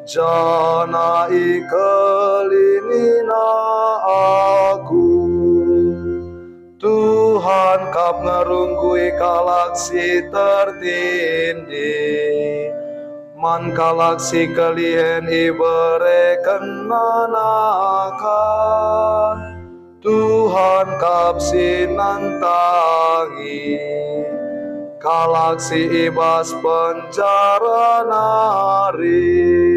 jana ikelinina aku. Tuhan kap ngerunggui kalaksi tertindih, man kalaksi kalian ibereken nanakan. Tuhan kap sinantangi, kalaksi ibas penjara nari.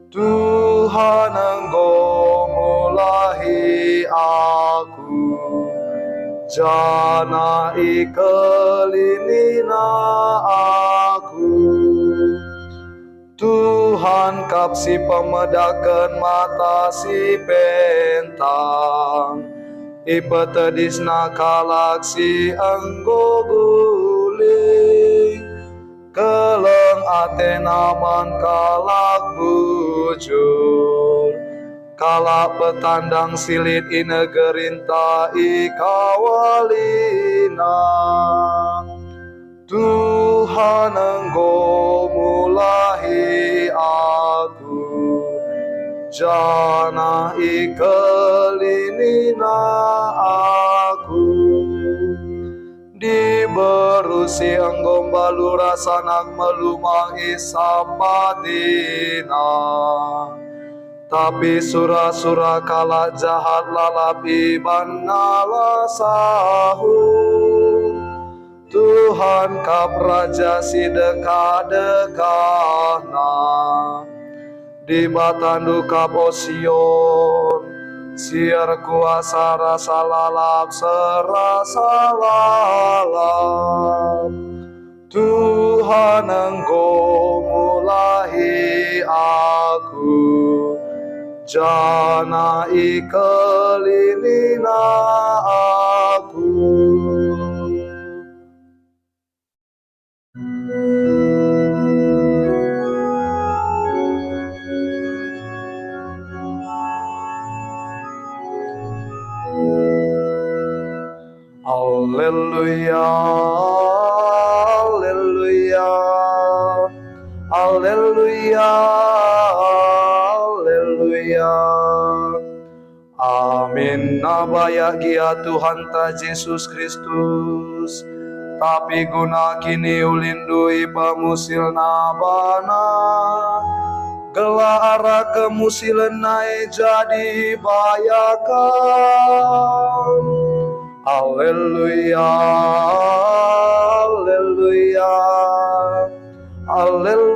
Tuhan engkau mulahi aku, jana ikelinina aku. Tuhan kap si pemedakan mata si pentang, ipetedisna kalaksi enggo guling. Keleng atenaman kalak bujur, kalak petandang silit inegerinta ikawalina. Tuhan engkau mulahi aku, jana ikelinina aku. Diberusi engkau balura sanak melumangi sampatina, tapi sura-sura kalak jahat lalapi banala sahu. Tuhan kap raja si dekah-dekahna, di batandu kap Osion, siar kuasa rasa lalap serasa lalap. Tuhan engkau mulahi aku, jana ikelinina aku. Alleluia, alleluia, alleluia, alleluia. Amin. Nabaya gia Tuhan ta Yesus Kristus, tapi guna kini ulindui pamusil nabana, gela arah kemusilan naik jadi bayakan. Alleluia, alleluia, alleluia.